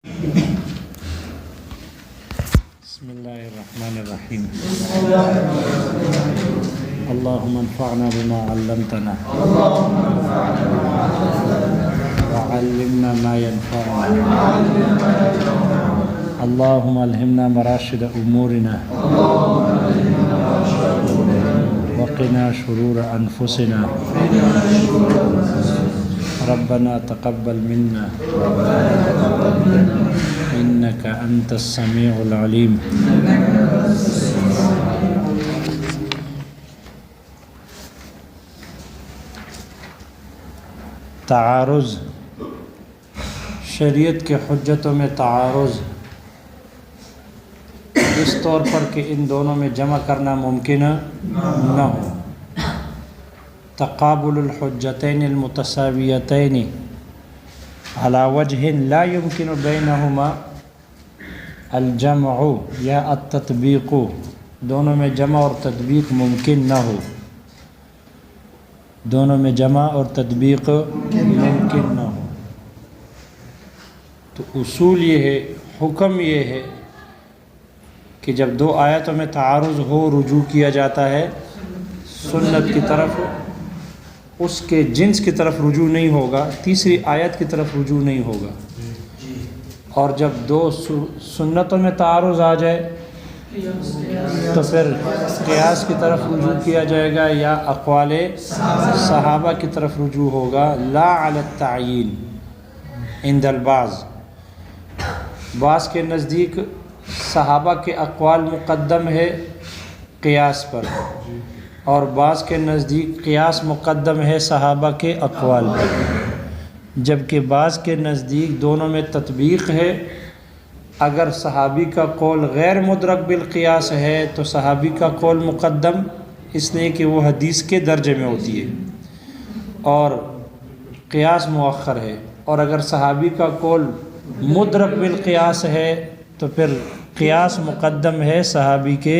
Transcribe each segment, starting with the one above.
بسم اللہ الرحمن الرحیم اللہم انفعنا بما علمتنا وعلمنا ما ينفعنا اللہم الہمنا مراشد امورنا وقنا شرور انفسنا ربنا تقبل منا انك انت السميع العليم تعارض شریعت کے حجتوں میں تعارض اس طور پر کہ ان دونوں میں جمع کرنا ممکن نہ ہو. تقابل الحجتین المتساویتین على وجہ لا يمكن بینہما الجمع یا التطبیق، دونوں میں جمع اور تطبیق ممکن نہ ہو، دونوں میں جمع اور تطبیق ممکن نہ ہو. تو اصول یہ ہے، حکم یہ ہے کہ جب دو آیتوں میں تعارض ہو رجوع کیا جاتا ہے سنت کی طرف، اس کے جنس کی طرف رجوع نہیں ہوگا، تیسری آیت کی طرف رجوع نہیں ہوگا. اور جب دو سنتوں میں تعارض آ جائے تو پھر قیاس کی طرف رجوع کیا جائے گا یا اقوال صحابہ کی طرف رجوع ہوگا. لا علی التعیین عند البعض، بعض کے نزدیک صحابہ کے اقوال مقدم ہے قیاس پر، اور بعض کے نزدیک قیاس مقدم ہے صحابہ کے اقوال پر، جبکہ بعض کے نزدیک دونوں میں تطبیق ہے. اگر صحابی کا قول غیر مدرک بالقیاس ہے تو صحابی کا قول مقدم، اس لیے کہ وہ حدیث کے درجے میں ہوتی ہے، اور قیاس مؤخر ہے. اور اگر صحابی کا قول مدرک بالقیاس ہے تو پھر قیاس مقدم ہے صحابی کے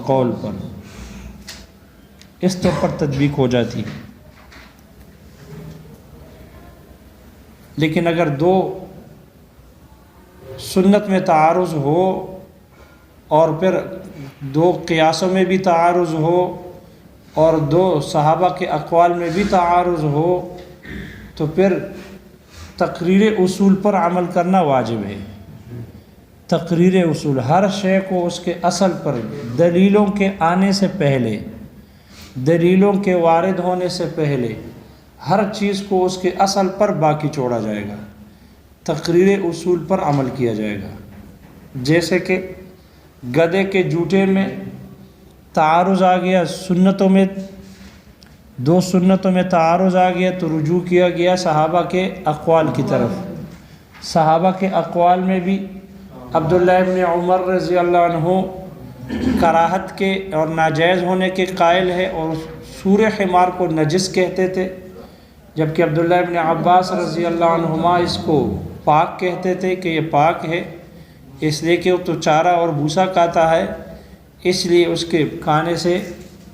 قول پر. اس طور پر تطبیق ہو جاتی. لیکن اگر دو سنت میں تعارض ہو اور پھر دو قیاسوں میں بھی تعارض ہو اور دو صحابہ کے اقوال میں بھی تعارض ہو تو پھر تقریر اصول پر عمل کرنا واجب ہے. تقریر اصول، ہر شے کو اس کے اصل پر، دلیلوں کے آنے سے پہلے، دلیلوں کے وارد ہونے سے پہلے ہر چیز کو اس کے اصل پر باقی چھوڑا جائے گا، تقریر اصول پر عمل کیا جائے گا. جیسے کہ گدھے کے جوتے میں تعارض آ گیا، سنتوں میں دو سنتوں میں تعارض آ گیا تو رجوع کیا گیا صحابہ کے اقوال کی طرف. صحابہ کے اقوال میں بھی عبداللہ ابن عمر رضی اللہ عنہ کراہت کے اور ناجائز ہونے کے قائل ہے اور سور حمار کو نجس کہتے تھے، جبکہ عبداللہ ابن عباس رضی اللہ عنہما اس کو پاک کہتے تھے کہ یہ پاک ہے، اس لیے کہ وہ تو چارہ اور بھوسا کھاتا ہے، اس لیے اس کے کھانے سے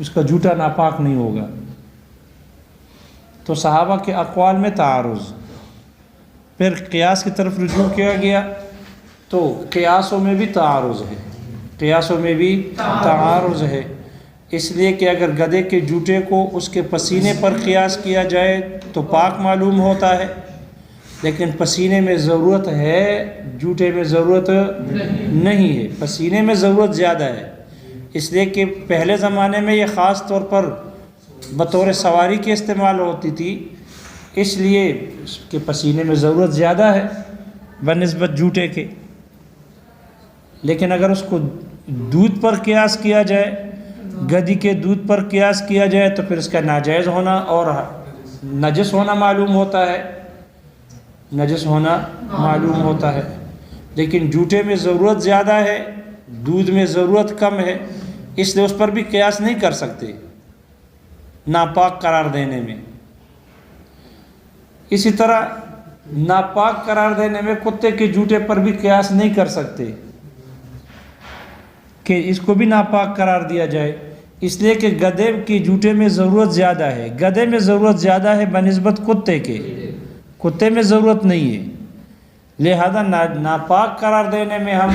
اس کا جوتا ناپاک نہیں ہوگا. تو صحابہ کے اقوال میں تعارض، پھر قیاس کی طرف رجوع کیا گیا تو قیاسوں میں بھی تعارض ہے، قیاسوں میں بھی تعارض ہے. اس لیے کہ اگر گدھے کے جوتے کو اس کے پسینے پر قیاس کیا جائے تو پاک معلوم ہوتا ہے، لیکن پسینے میں ضرورت ہے، جوتے میں ضرورت نہیں ہے. پسینے میں ضرورت زیادہ ہے، اس لیے کہ پہلے زمانے میں یہ خاص طور پر بطور سواری کے استعمال ہوتی تھی، اس لیے اس کے پسینے میں ضرورت زیادہ ہے بنسبت جوتے کے. لیکن اگر اس کو دودھ پر قیاس کیا جائے، گدھی کے دودھ پر قیاس کیا جائے تو پھر اس کا ناجائز ہونا اور نجس ہونا معلوم ہوتا ہے، نجس ہونا معلوم ہوتا ہے. لیکن جوتے میں ضرورت زیادہ ہے، دودھ میں ضرورت کم ہے، اس لیے اس پر بھی قیاس نہیں کر سکتے ناپاک قرار دینے میں. اسی طرح ناپاک قرار دینے میں کتے کے جوتے پر بھی قیاس نہیں کر سکتے کہ اس کو بھی ناپاک قرار دیا جائے، اس لیے کہ گدھے کے جوتے میں ضرورت زیادہ ہے. گدھے میں ضرورت زیادہ ہے بنسبت کتے کے، کتے میں ضرورت نہیں ہے. لہذا ناپاک قرار دینے میں ہم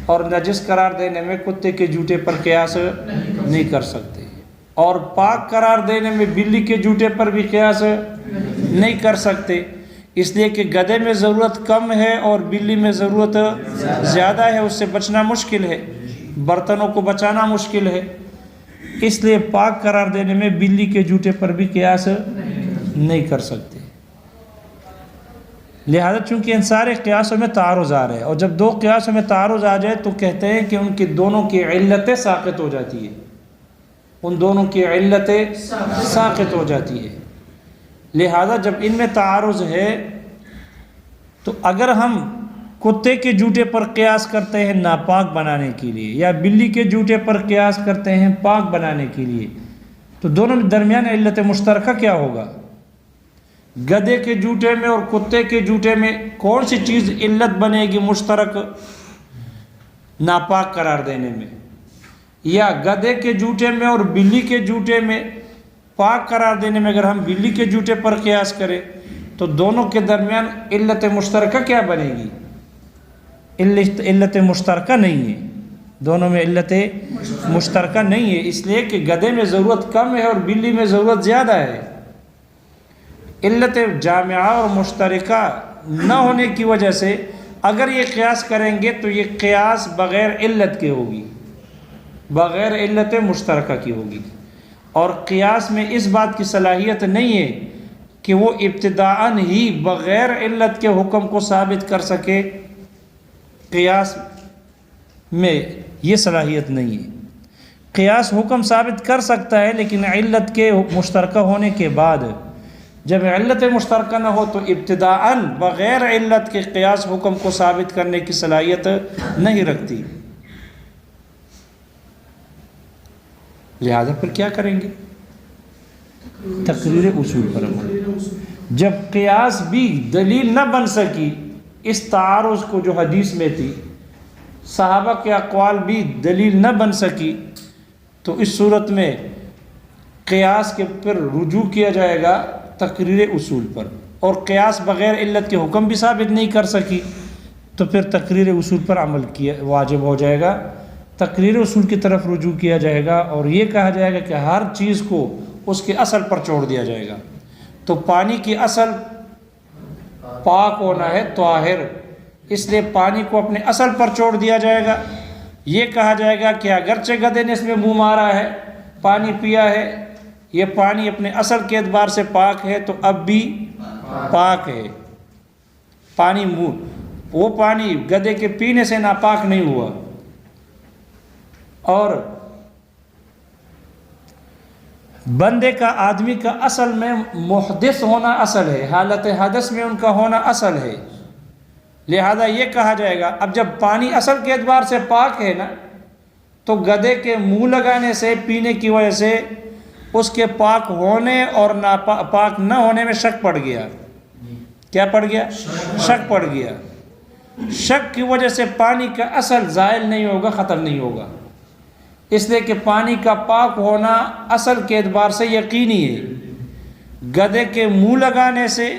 اور نجس قرار دینے میں کتے کے جوتے پر قیاس نہیں کر سکتے، اور پاک قرار دینے میں بلی کے جوتے پر بھی قیاس نہیں کر سکتے، اس لیے کہ گدھے میں ضرورت کم ہے اور بلی میں ضرورت زیادہ ہے، اس سے بچنا مشکل ہے، برتنوں کو بچانا مشکل ہے، اس لیے پاک قرار دینے میں بلی کے جوتے پر بھی قیاس نہیں کر سکتے۔ لہذا چونکہ ان سارے قیاسوں میں تعارض آ رہا ہے، اور جب دو قیاسوں میں تعارض آ جائے تو کہتے ہیں کہ ان کی دونوں کی علتیں ساقط ہو جاتی ہے، ان دونوں کی علتیں ساقط ہو جاتی ہے۔ لہذا جب ان میں تعارض ہے تو اگر ہم کتے کے جوتے پر قیاس کرتے ہیں ناپاک بنانے کے لیے، یا بلی کے جوتے پر قیاس کرتے ہیں پاک بنانے کے لیے، تو دونوں میں درمیان علت مشترکہ کیا ہوگا؟ گدھے کے جوتے میں اور کتے کے جوتے میں کون سی چیز علت بنے گی مشترک ناپاک قرار دینے میں؟ یا گدھے کے جوتے میں اور بلی کے جوتے میں پاک قرار دینے میں اگر ہم بلی کے جوتے پر قیاس کریں تو دونوں کے درمیان علت مشترکہ کیا بنے گی؟ علت مشترکہ نہیں ہے، دونوں میں علت مشترکہ نہیں ہے، اس لیے کہ گدھے میں ضرورت کم ہے اور بلی میں ضرورت زیادہ ہے۔ علت جامعہ اور مشترکہ نہ ہونے کی وجہ سے اگر یہ قیاس کریں گے تو یہ قیاس بغیر علت کے ہوگی، بغیر علت مشترکہ کی ہوگی، اور قیاس میں اس بات کی صلاحیت نہیں ہے کہ وہ ابتداءً ہی بغیر علت کے حکم کو ثابت کر سکے، قیاس میں یہ صلاحیت نہیں ہے۔ قیاس حکم ثابت کر سکتا ہے لیکن علت کے مشترکہ ہونے کے بعد، جب علت مشترکہ نہ ہو تو ابتداءً بغیر علت کے قیاس حکم کو ثابت کرنے کی صلاحیت نہیں رکھتی۔ لہذا پھر کیا کریں گے؟ تقریر اصول پر عمل۔ جب قیاس بھی دلیل نہ بن سکی اس تعارض کو جو حدیث میں تھی، صحابہ کے اقوال بھی دلیل نہ بن سکی، تو اس صورت میں قیاس کے پر رجوع کیا جائے گا تقریر اصول پر، اور قیاس بغیر علت کے حکم بھی ثابت نہیں کر سکی تو پھر تقریر اصول پر عمل کیا واجب ہو جائے گا، تقریر اصول کی طرف رجوع کیا جائے گا، اور یہ کہا جائے گا کہ ہر چیز کو اس کے اصل پر چھوڑ دیا جائے گا۔ تو پانی کی اصل پاک ہونا ہے، طاہر، اس لیے پانی کو اپنے اصل پر چھوڑ دیا جائے گا۔ یہ کہا جائے گا کہ اگرچہ گدھے نے اس میں منہ مارا ہے، پانی پیا ہے، یہ پانی اپنے اصل کے اعتبار سے پاک ہے تو اب بھی پاک ہے، پانی وہ پانی گدھے کے پینے سے ناپاک نہیں ہوا۔ اور بندے کا، آدمی کا اصل میں محدث ہونا اصل ہے، حالت حدث میں ان کا ہونا اصل ہے، لہذا یہ کہا جائے گا اب جب پانی اصل کے اعتبار سے پاک ہے نا، تو گدھے کے منہ لگانے سے، پینے کی وجہ سے اس کے پاک ہونے اور پاک نہ ہونے میں شک پڑ گیا۔ کیا پڑ گیا؟ شک پڑ گیا۔ شک کی وجہ سے پانی کا اصل زائل نہیں ہوگا، ختم نہیں ہوگا، اس لیے کہ پانی کا پاک ہونا اصل کے اعتبار سے یقینی ہے۔ گدھے کے منہ لگانے سے،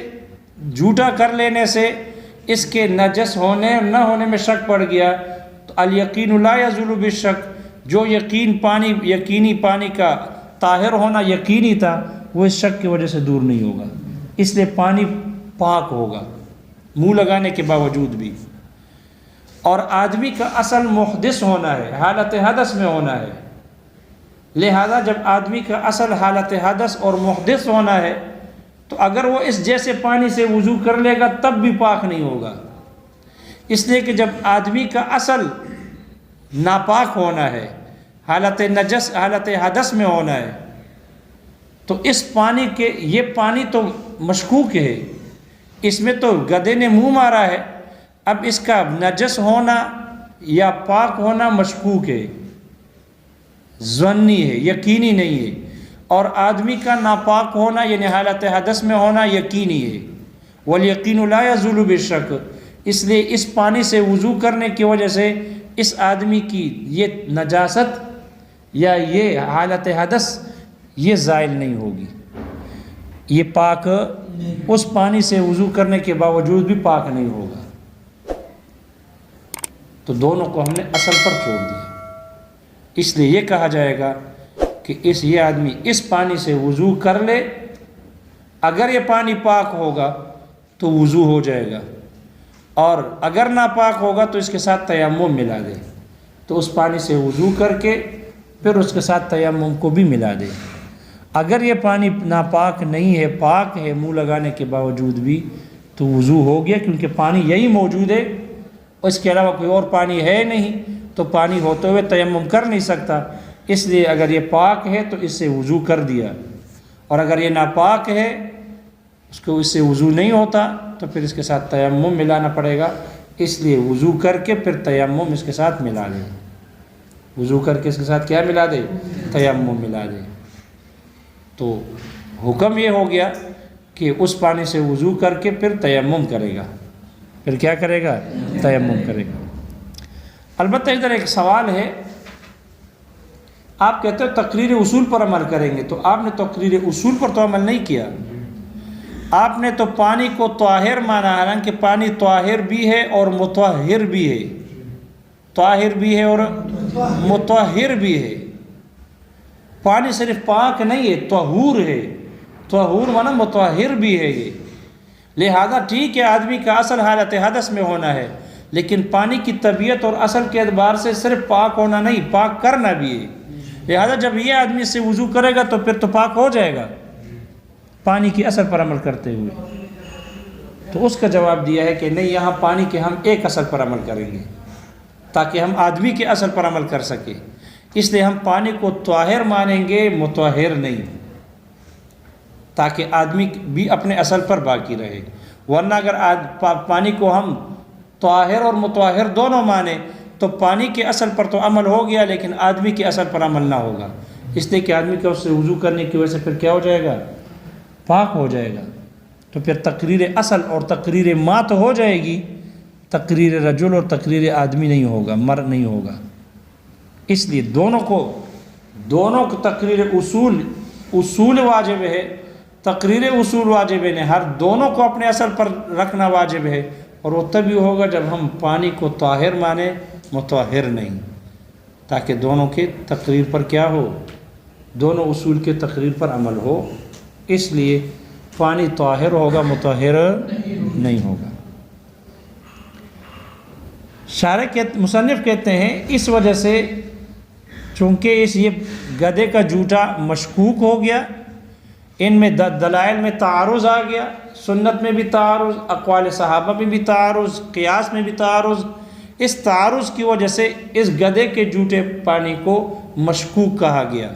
جھوٹا کر لینے سے اس کے نجس ہونے نہ ہونے میں شک پڑ گیا، تو الیقین لا یزول بالشک، جو یقینی پانی کا طاہر ہونا یقینی تھا وہ اس شک کی وجہ سے دور نہیں ہوگا، اس لیے پانی پاک ہوگا منہ لگانے کے باوجود بھی۔ اور آدمی کا اصل محدث ہونا ہے، حالت حدث میں ہونا ہے، لہذا جب آدمی کا اصل حالت حدث اور محدث ہونا ہے تو اگر وہ اس جیسے پانی سے وضو کر لے گا تب بھی پاک نہیں ہوگا، اس لیے کہ جب آدمی کا اصل ناپاک ہونا ہے، حالت نجس، حالت حدث میں ہونا ہے، تو اس پانی کے، یہ پانی تو مشکوک ہے، اس میں تو گدھے نے منہ مارا ہے، اب اس کا نجس ہونا یا پاک ہونا مشکوک ہے، ظنی ہے، یقینی نہیں ہے، اور آدمی کا ناپاک ہونا یعنی حالت حدث میں ہونا یقینی ہے۔ والیقین لا یزول بالشک، اس لیے اس پانی سے وضو کرنے کی وجہ سے اس آدمی کی یہ نجاست یا یہ حالت حدث یہ زائل نہیں ہوگی، یہ پاک اس پانی سے وضو کرنے کے باوجود بھی پاک نہیں ہوگا۔ تو دونوں کو ہم نے اصل پر چھوڑ دیا۔ اس لیے یہ کہا جائے گا کہ یہ آدمی اس پانی سے وضو کر لے، اگر یہ پانی پاک ہوگا تو وضو ہو جائے گا، اور اگر ناپاک ہوگا تو اس کے ساتھ تیمم ملا دے، تو اس پانی سے وضو کر کے پھر اس کے ساتھ تیمم کو بھی ملا دے۔ اگر یہ پانی ناپاک نہیں ہے، پاک ہے منہ لگانے کے باوجود بھی، تو وضو ہو گیا، کیونکہ پانی یہی موجود ہے، اس کے علاوہ کوئی اور پانی ہے نہیں، تو پانی ہوتے ہوئے تیمم کر نہیں سکتا۔ اس لیے اگر یہ پاک ہے تو اس سے وضو کر دیا، اور اگر یہ ناپاک ہے اس سے وضو نہیں ہوتا تو پھر اس کے ساتھ تیمم ملانا پڑے گا۔ اس لیے وضو کر کے پھر تیمم اس کے ساتھ ملا دے، وضو کر کے اس کے ساتھ کیا ملا دے؟ تیمم ملا دے۔ تو حکم یہ ہو گیا کہ اس پانی سے وضو کر کے پھر تیمم کرے گا، پھر کیا کرے گا؟ تیمم کرے گا۔ البتہ ادھر ایک سوال ہے، آپ کہتے ہو تقریر اصول پر عمل کریں گے، تو آپ نے تقریر اصول پر تو عمل نہیں کیا، آپ نے تو پانی کو طاہر مانا، حالانکہ پانی طاہر بھی ہے اور مطہر بھی ہے، طاہر بھی ہے اور مطہر بھی ہے۔ پانی صرف پاک نہیں ہے، طہور ہے، طہور مانا مطہر بھی ہے یہ۔ لہذا ٹھیک ہے آدمی کا اصل حالت حدث میں ہونا ہے، لیکن پانی کی طبیعت اور اصل کے اعتبار سے صرف پاک ہونا نہیں، پاک کرنا بھی ہے۔ لہذا جب یہ آدمی سے وضو کرے گا تو پھر تو پاک ہو جائے گا پانی کی اثر پر عمل کرتے ہوئے۔ تو اس کا جواب دیا ہے کہ نہیں، یہاں پانی کے ہم ایک اثر پر عمل کریں گے تاکہ ہم آدمی کے اثر پر عمل کر سکیں، اس لیے ہم پانی کو طاہر مانیں گے، مطہر نہیں، تاکہ آدمی بھی اپنے اصل پر باقی رہے۔ ورنہ اگر پانی کو ہم طاہر اور مطہر دونوں مانیں تو پانی کے اصل پر تو عمل ہو گیا، لیکن آدمی کے اصل پر عمل نہ ہوگا، اس لیے کہ آدمی کا اس سے وضو کرنے کی وجہ سے پھر کیا ہو جائے گا؟ پاک ہو جائے گا۔ تو پھر تقریر اصل اور تقریر ما تو ہو جائے گی، تقریر رجل اور تقریر آدمی نہیں ہوگا، مرد نہیں ہوگا۔ اس لیے دونوں کو تقریر اصول واجب ہے، تقریر اصول واجب ہے، ہر دونوں کو اپنے اصل پر رکھنا واجب ہے، اور وہ تبھی ہوگا جب ہم پانی کو طاہر مانیں، مطہر نہیں، تاکہ دونوں کے تقریر پر کیا ہو؟ دونوں اصول کے تقریر پر عمل ہو۔ اس لیے پانی طاہر ہوگا، مطہر نہیں ہوگا۔ مصنف کہتے ہیں اس وجہ سے چونکہ یہ گدھے کا جوتا مشکوک ہو گیا، ان میں دلائل میں تعارض آ گیا، سنت میں بھی تعارض، اقوال صحابہ میں بھی تعارض، قیاس میں بھی تعارض، اس تعارض کی وجہ سے اس گدھے کے جوتے پانی کو مشکوک کہا گیا،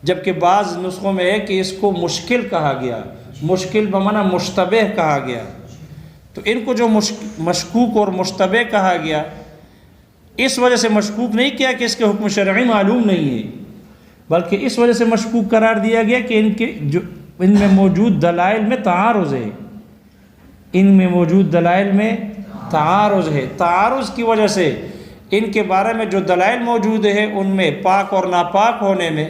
جبکہ بعض نسخوں میں ہے کہ اس کو مشکل کہا گیا، مشکل بمعنی مشتبہ کہا گیا۔ تو ان کو جو مشکوک اور مشتبہ کہا گیا، اس وجہ سے مشکوک نہیں کیا کہ اس کے حکم شرعی معلوم نہیں ہے، بلکہ اس وجہ سے مشکوک قرار دیا گیا کہ ان میں موجود دلائل میں تعارض ہے، ان میں موجود دلائل میں تعارض ہے، تعارض کی وجہ سے ان کے بارے میں جو دلائل موجود ہے ان میں پاک اور ناپاک ہونے میں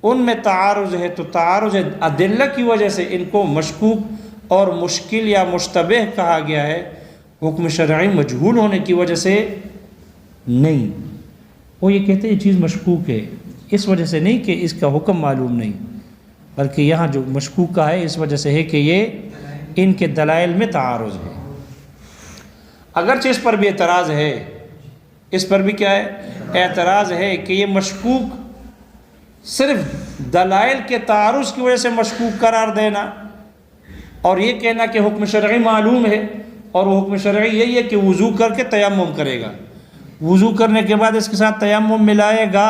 ان میں تعارض ہے، تو تعارض ادلہ کی وجہ سے ان کو مشکوک اور مشکل یا مشتبہ کہا گیا ہے، حکم شرعی مجہول ہونے کی وجہ سے نہیں۔ وہ یہ کہتے ہیں یہ چیز مشکوک ہے، اس وجہ سے نہیں کہ اس کا حکم معلوم نہیں، بلکہ یہاں جو مشکوک کا ہے اس وجہ سے ہے کہ یہ ان کے دلائل میں تعارض ہے۔ اگرچہ اس پر بھی اعتراض ہے، اس پر بھی کیا ہے؟ اعتراض ہے کہ یہ مشکوک صرف دلائل کے تعارض کی وجہ سے مشکوک قرار دینا اور یہ کہنا کہ حکم شرعی معلوم ہے، اور وہ حکم شرعی یہی ہے کہ وضو کر کے تیمم کرے گا، وضو کرنے کے بعد اس کے ساتھ تیمم ملائے گا،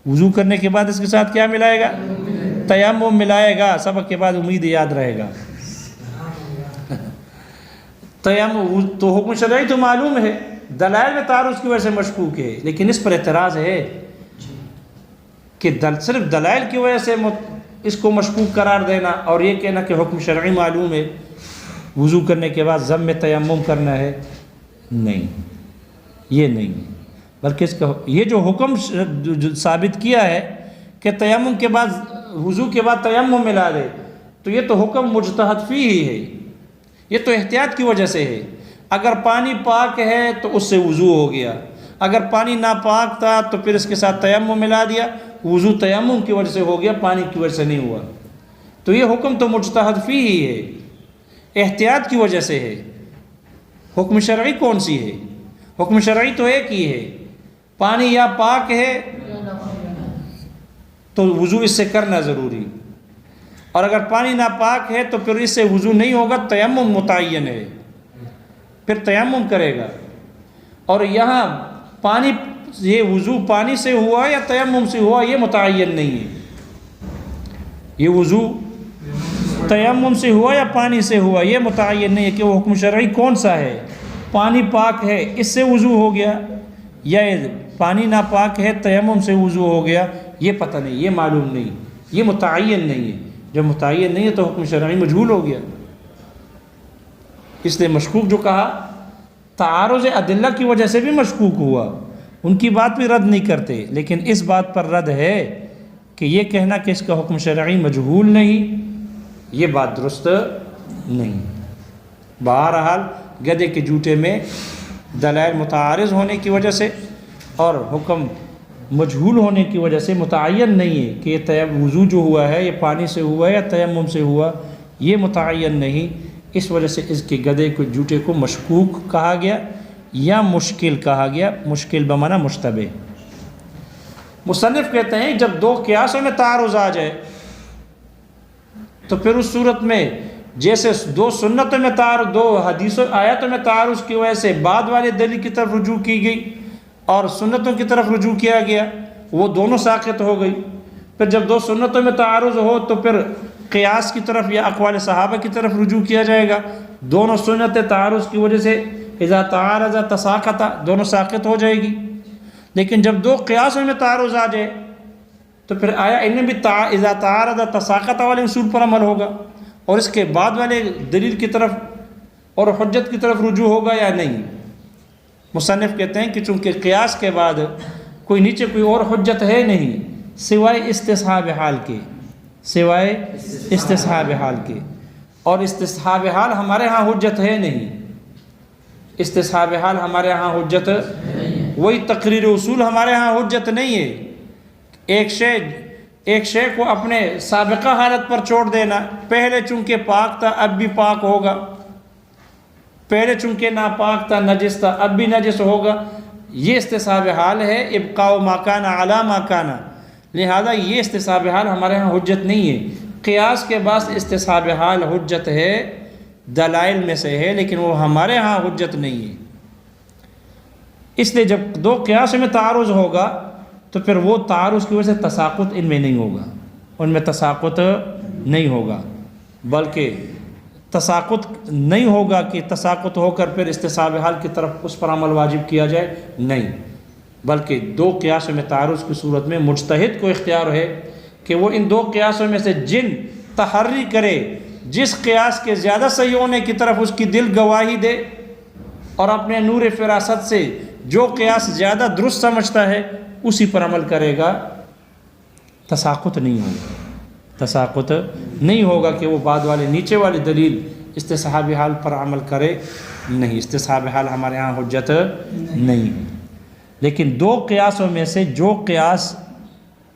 وضو کرنے کے بعد اس کے ساتھ کیا ملائے گا؟ تیمم ملائے گا۔ سبق کے بعد امید یاد رہے گا۔ تیمم تو حکم شرعی تو معلوم ہے، دلائل میں تعارض کی وجہ سے مشکوک ہے، لیکن اس پر اعتراض ہے کہ صرف دلائل کی وجہ سے اس کو مشکوک قرار دینا اور یہ کہنا کہ حکم شرعی معلوم ہے، وضو کرنے کے بعد ضم میں تیمم کرنا ہے، نہیں، یہ نہیں، بلکہ اس کا یہ جو حکم ثابت کیا ہے کہ تیمم کے بعد وضو کے بعد تیمم ملا دے، تو یہ تو حکم مجتہد فی ہی ہے، یہ تو احتیاط کی وجہ سے ہے۔ اگر پانی پاک ہے تو اس سے وضو ہو گیا، اگر پانی ناپاک تھا تو پھر اس کے ساتھ تیمم ملا دیا، وضو تیمم کی وجہ سے ہو گیا، پانی کی وجہ سے نہیں ہوا۔ تو یہ حکم تو مجتہد فی ہی ہے، احتیاط کی وجہ سے ہے۔ حکم شرعی کون سی ہے؟ حکم شرعی تو ایک ہی ہے، پانی یا پاک ہے تو وضو اس سے کرنا ضروری، اور اگر پانی ناپاک ہے تو پھر اس سے وضو نہیں ہوگا، تیمم متعین ہے، پھر تیمم کرے گا۔ اور یہاں پانی، یہ وضو پانی سے ہوا یا تیمم سے ہوا یہ متعین نہیں ہے، یہ وضو تیمم سے ہوا یا پانی سے ہوا یہ متعین نہیں ہے کہ وہ حکم شرعی کون سا ہے۔ پانی پاک ہے اس سے وضو ہو گیا، یا پانی ناپاک ہے تیمم سے وضو ہو گیا، یہ پتہ نہیں، یہ معلوم نہیں، یہ متعین نہیں ہے۔ جب متعین نہیں ہے تو حکم شرعی مجہول ہو گیا۔ اس لیے مشکوک جو کہا، تعارض ادلہ کی وجہ سے بھی مشکوک ہوا، ان کی بات بھی رد نہیں کرتے، لیکن اس بات پر رد ہے کہ یہ کہنا کہ اس کا حکم شرعی مجہول نہیں، یہ بات درست نہیں۔ بہرحال گدھے کے جوتے میں دلائل متعارض ہونے کی وجہ سے اور حکم مجہول ہونے کی وجہ سے متعین نہیں ہے کہ یہ وضو جو ہوا ہے یہ پانی سے ہوا ہے یا تیمم سے ہوا، یہ متعین نہیں۔ اس وجہ سے اس کے گدھے کے جوتے کو مشکوک کہا گیا یا مشکل کہا گیا، مشکل بمعنی مشتبہ۔ مصنف کہتے ہیں جب دو قیاسوں میں تعارض آ جائے تو پھر اس صورت میں جیسے دو سنتوں میں تعارض، دو حدیثوں آیاتوں میں تعارض کی وجہ سے بعد والے دلیل کی طرف رجوع کی گئی اور سنتوں کی طرف رجوع کیا گیا، وہ دونوں ساقط ہو گئی۔ پھر جب دو سنتوں میں تعارض ہو تو پھر قیاس کی طرف یا اقوال صحابہ کی طرف رجوع کیا جائے گا۔ دونوں سنتیں تعارض کی وجہ سے اذا تعارض تساقط، دونوں ساقط ہو جائے گی۔ لیکن جب دو قیاسوں میں تعارض آ جائے تو پھر آیا انہیں بھی اذا تعارض تساقط والے اصول پر عمل ہوگا اور اس کے بعد والے دلیل کی طرف اور حجت کی طرف رجوع ہوگا یا نہیں۔ مصنف کہتے ہیں کہ چونکہ قیاس کے بعد کوئی نیچے کوئی اور حجت ہے نہیں سوائے استصحاب حال کے، سوائے استصحاب حال کے، اور استصحاب حال ہمارے ہاں حجت ہے نہیں، استصحاب حال ہمارے ہاں حجت، وہی تقریر اصول ہمارے ہاں حجت نہیں ہے۔ ایک شے کو اپنے سابقہ حالت پر چھوڑ دینا، پہلے چونکہ پاک تھا اب بھی پاک ہوگا، پہلے چونکہ ناپاک تھا نجس تھا اب بھی نجس ہوگا، یہ استصحاب حال ہے، ابقاء ما کان علی ما کان، لہذا یہ استصحاب حال ہمارے ہاں حجت نہیں ہے۔ قیاس کے بعد استصحاب حال حجت ہے، دلائل میں سے ہے، لیکن وہ ہمارے ہاں حجت نہیں ہے۔ اس لیے جب دو قیاس میں تعارض ہوگا تو پھر وہ تعارض کی وجہ سے تساقط ان میں نہیں ہوگا، ان میں تساقط نہیں ہوگا، بلکہ تساقط نہیں ہوگا کہ تساقط ہو کر پھر استصحاب حال کی طرف اس پر عمل واجب کیا جائے، نہیں، بلکہ دو قیاسوں میں تعارض کی صورت میں مجتہد کو اختیار ہے کہ وہ ان دو قیاسوں میں سے جن تحری کرے، جس قیاس کے زیادہ صحیح ہونے کی طرف اس کی دل گواہی دے، اور اپنے نور فراست سے جو قیاس زیادہ درست سمجھتا ہے اسی پر عمل کرے گا، تساقط نہیں ہوگا، تساقط نہیں ہوگا کہ وہ بعد والے نیچے والی دلیل استصحاب حال پر عمل کرے، نہیں، استصحاب حال ہمارے ہاں حجت نہیں ہے۔ لیکن دو قیاسوں میں سے جو قیاس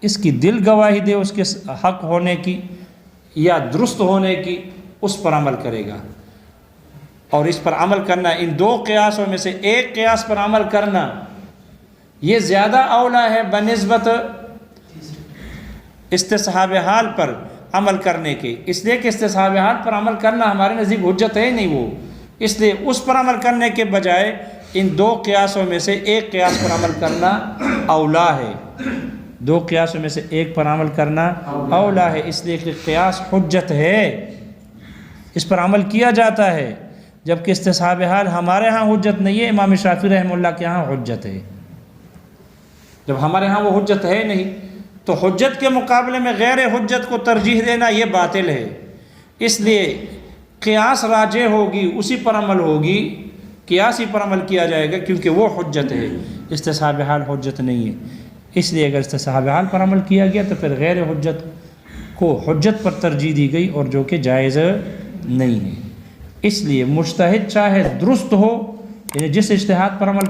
اس کی دل گواہی دے اس کے حق ہونے کی یا درست ہونے کی، اس پر عمل کرے گا، اور اس پر عمل کرنا، ان دو قیاسوں میں سے ایک قیاس پر عمل کرنا یہ زیادہ اولا ہے بنسبت استصحاب حال پر عمل کرنے کے، اس لیے کہ استصحاب حال پر عمل کرنا ہمارے نزدیک حجت ہے نہیں وہ، اس لیے اس پر عمل کرنے کے بجائے ان دو قیاسوں میں سے ایک قیاس پر عمل کرنا اولا ہے، دو قیاسوں میں سے ایک پر عمل کرنا اولا ہے، اس لیے کہ قیاس حجت ہے، اس پر عمل کیا جاتا ہے، جبکہ استصحاب حال ہمارے ہاں حجت نہیں ہے، امام شافعی رحمہ اللہ کے ہاں حجت ہے۔ جب ہمارے ہاں وہ حجت ہے نہیں تو حجت کے مقابلے میں غیر حجت کو ترجیح دینا یہ باطل ہے، اس لیے قیاس راجح ہوگی، اسی پر عمل ہوگی، قیاسی پر عمل کیا جائے گا کیونکہ وہ حجت ہے، استصحاب حال حجت نہیں ہے۔ اس لیے اگر استصحاب حال پر عمل کیا گیا تو پھر غیر حجت کو حجت پر ترجیح دی گئی، اور جو کہ جائز نہیں ہے۔ اس لیے مجتہد چاہے درست ہو یعنی جس اجتہاد پر عمل